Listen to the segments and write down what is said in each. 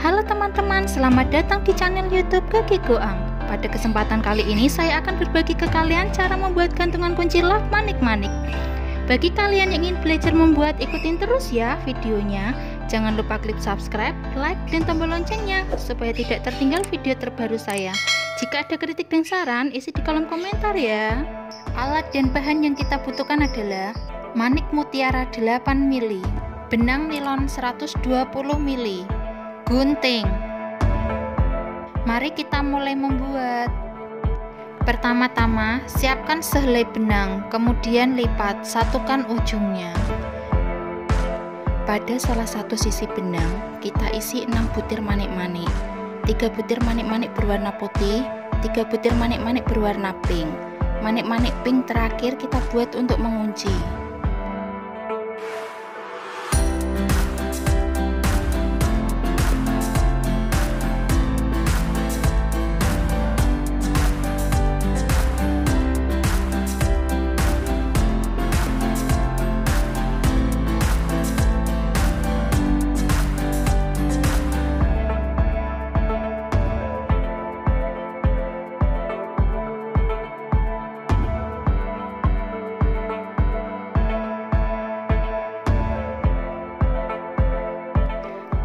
Halo teman-teman, selamat datang di channel YouTube Kaki Goang. Pada kesempatan kali ini saya akan berbagi ke kalian cara membuat gantungan kunci love manik-manik. Bagi kalian yang ingin belajar membuat, ikutin terus ya videonya. Jangan lupa klik subscribe, like, dan tombol loncengnya supaya tidak tertinggal video terbaru saya. Jika ada kritik dan saran, isi di kolom komentar ya. Alat dan bahan yang kita butuhkan adalah manik mutiara 8 mili, benang nilon 120 mili, gunting. Mari kita mulai membuat. Pertama-tama siapkan sehelai benang, kemudian lipat, satukan ujungnya. Pada salah satu sisi benang kita isi 6 butir manik-manik, 3 butir manik-manik berwarna putih, 3 butir manik-manik berwarna pink. Manik-manik pink terakhir kita buat untuk mengunci.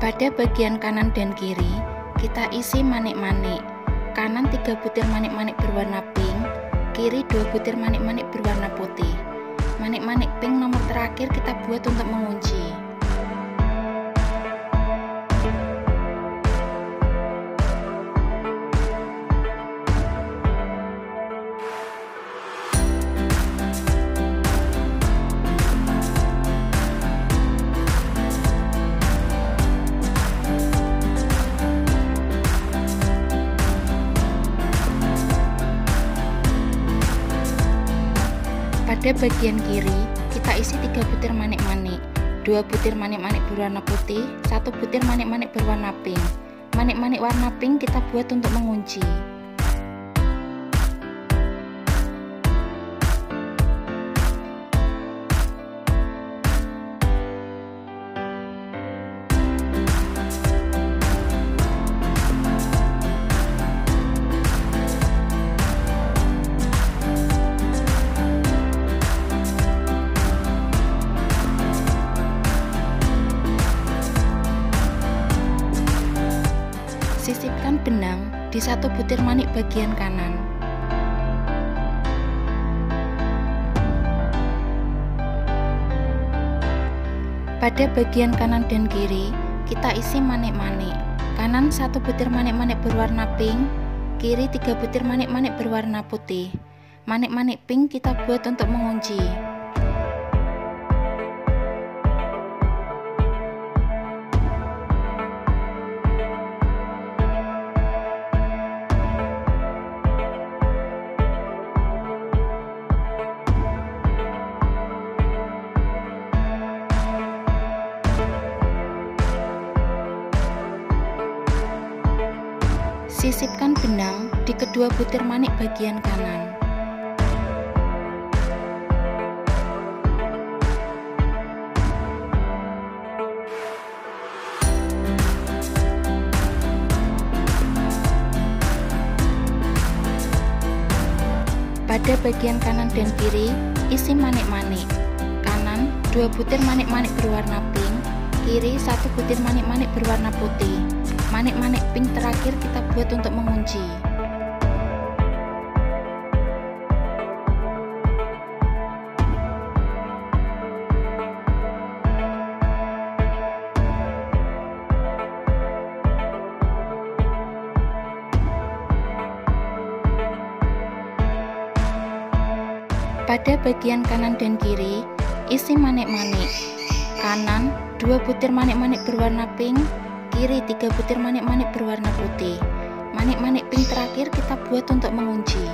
Pada bagian kanan dan kiri kita isi manik-manik. Kanan 3 butir manik-manik berwarna pink, kiri 2 butir manik-manik berwarna putih. Manik-manik pink nomor terakhir kita buat untuk mengunci. Pada bagian kiri kita isi 3 butir manik-manik, 2 butir manik-manik berwarna putih, 1 butir manik-manik berwarna pink. Manik-manik warna pink kita buat untuk mengunci. Sisipkan benang di 1 butir manik bagian kanan. Pada bagian kanan dan kiri kita isi manik-manik. Kanan 1 butir manik-manik berwarna pink, kiri 3 butir manik-manik berwarna putih. Manik-manik pink kita buat untuk mengunci. Sisipkan benang di kedua butir manik bagian kanan. Pada bagian kanan dan kiri isi manik-manik. Kanan 2 butir manik-manik berwarna pink, kiri 1 butir manik-manik berwarna putih. Manik-manik pink terakhir kita buat untuk mengunci. Pada bagian kanan dan kiri isi manik-manik. Kanan 2 butir manik-manik berwarna pink, kiri 3 butir manik-manik berwarna putih. Manik-manik pink terakhir kita buat untuk mengunci.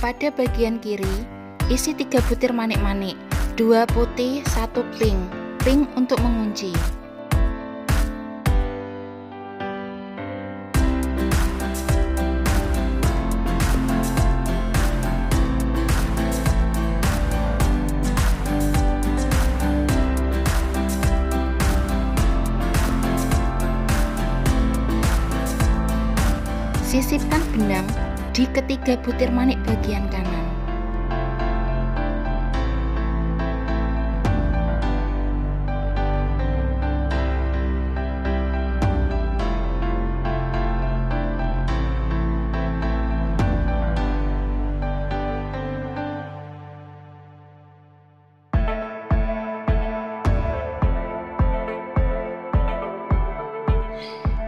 Pada bagian kiri, isi 3 butir manik-manik, 2 putih, 1 pink. Pink untuk mengunci. Sisipkan benang di ketiga butir manik bagian kanan.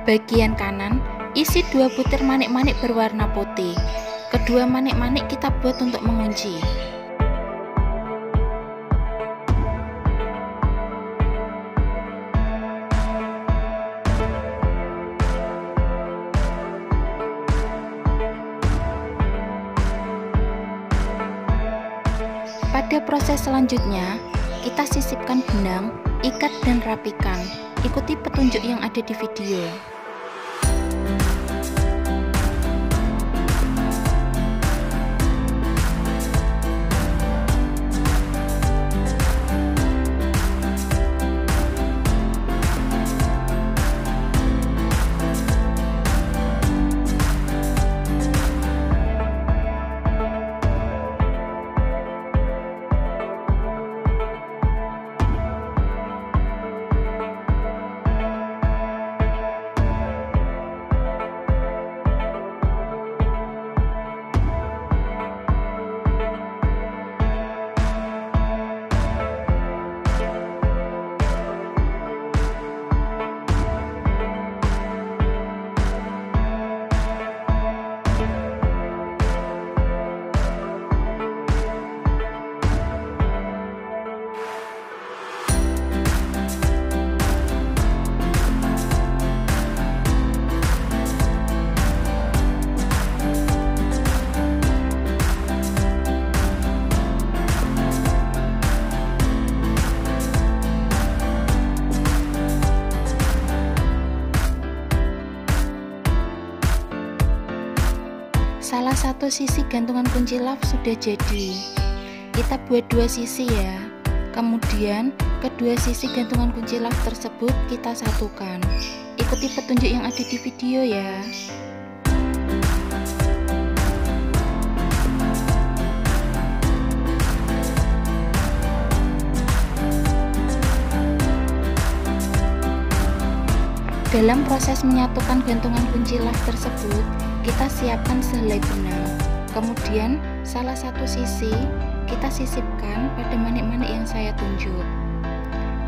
Bagian kanan, isi 2 butir manik-manik berwarna putih. Kedua manik-manik kita buat untuk mengunci. Pada proses selanjutnya, kita sisipkan benang, ikat dan rapikan. Ikuti petunjuk yang ada di video. Salah satu sisi gantungan kunci love sudah jadi. Kita buat 2 sisi ya. Kemudian kedua sisi gantungan kunci love tersebut kita satukan. Ikuti petunjuk yang ada di video ya. Dalam proses menyatukan gantungan kunci love tersebut, kita siapkan sehelai benang. Kemudian salah satu sisi kita sisipkan pada manik-manik yang saya tunjuk.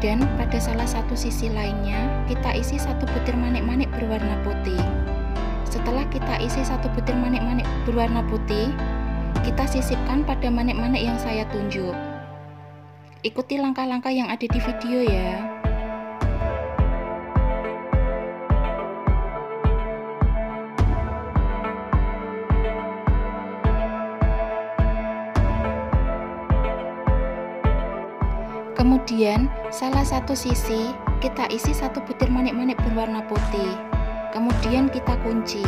Dan pada salah satu sisi lainnya kita isi 1 butir manik-manik berwarna putih. Setelah kita isi 1 butir manik-manik berwarna putih, kita sisipkan pada manik-manik yang saya tunjuk. Ikuti langkah-langkah yang ada di video ya. Kemudian salah satu sisi kita isi 1 butir manik-manik berwarna putih. Kemudian kita kunci.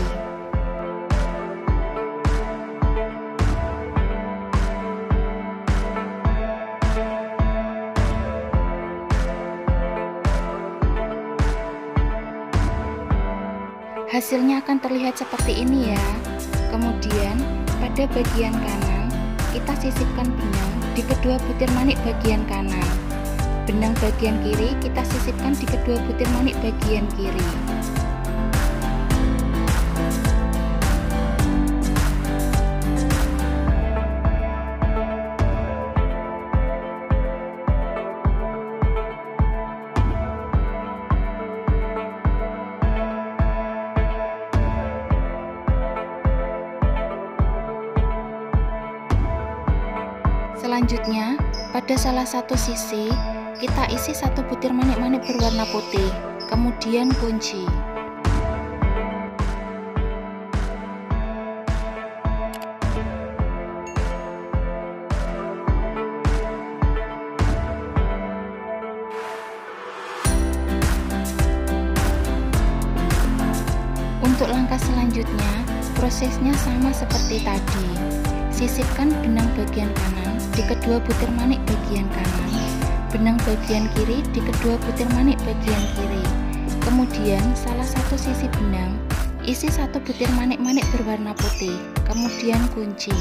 Hasilnya akan terlihat seperti ini ya. Kemudian pada bagian kanan kita sisipkan benang di kedua butir manik bagian kanan. Benang bagian kiri kita sisipkan di kedua butir manik bagian kiri. Selanjutnya, pada salah satu sisi kita isi 1 butir manik-manik berwarna putih, kemudian kunci. Untuk langkah selanjutnya, prosesnya sama seperti tadi. Sisipkan benang bagian kanan di kedua butir manik bagian kanan, benang bagian kiri di kedua butir manik bagian kiri. Kemudian salah satu sisi benang isi satu butir manik-manik berwarna putih, kemudian kunci.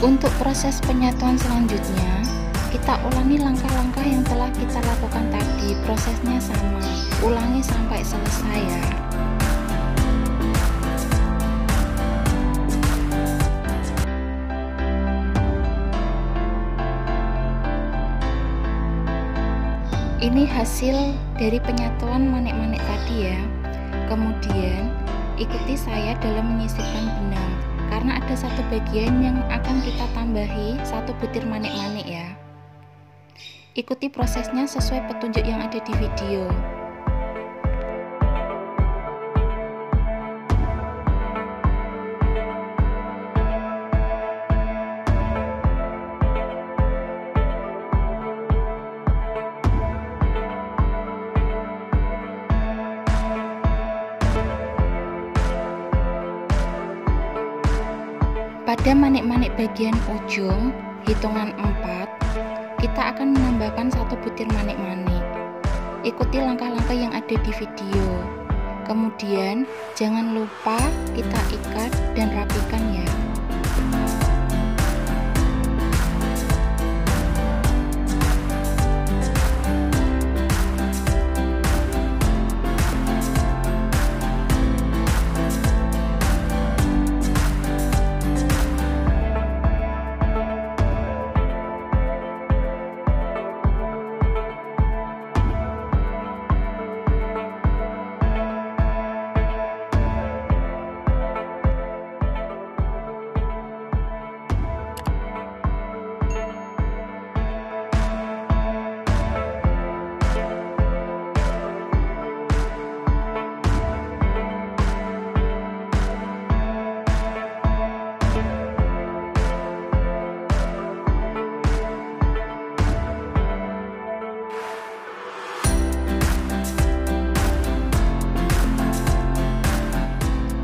Untuk proses penyatuan selanjutnya, kita ulangi langkah-langkah yang telah kita lakukan tadi. Prosesnya sama, ulangi sampai selesai ya. Ini hasil dari penyatuan manik-manik tadi ya. Kemudian ikuti saya dalam menyisipkan benang, karena ada satu bagian yang akan kita tambahi satu butir manik-manik ya. Ikuti prosesnya sesuai petunjuk yang ada di video. Pada manik-manik bagian ujung, hitungan 4, kita akan menambahkan satu butir manik-manik. Ikuti langkah-langkah yang ada di video. Kemudian, jangan lupa kita ikat dan rapikan ya.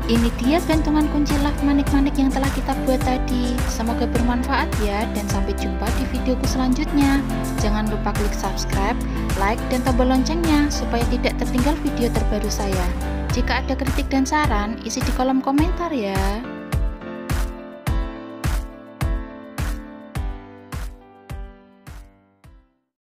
Ini dia gantungan kunci love manik-manik yang telah kita buat tadi. Semoga bermanfaat ya, dan sampai jumpa di videoku selanjutnya. Jangan lupa klik subscribe, like, dan tombol loncengnya supaya tidak tertinggal video terbaru saya. Jika ada kritik dan saran, isi di kolom komentar ya.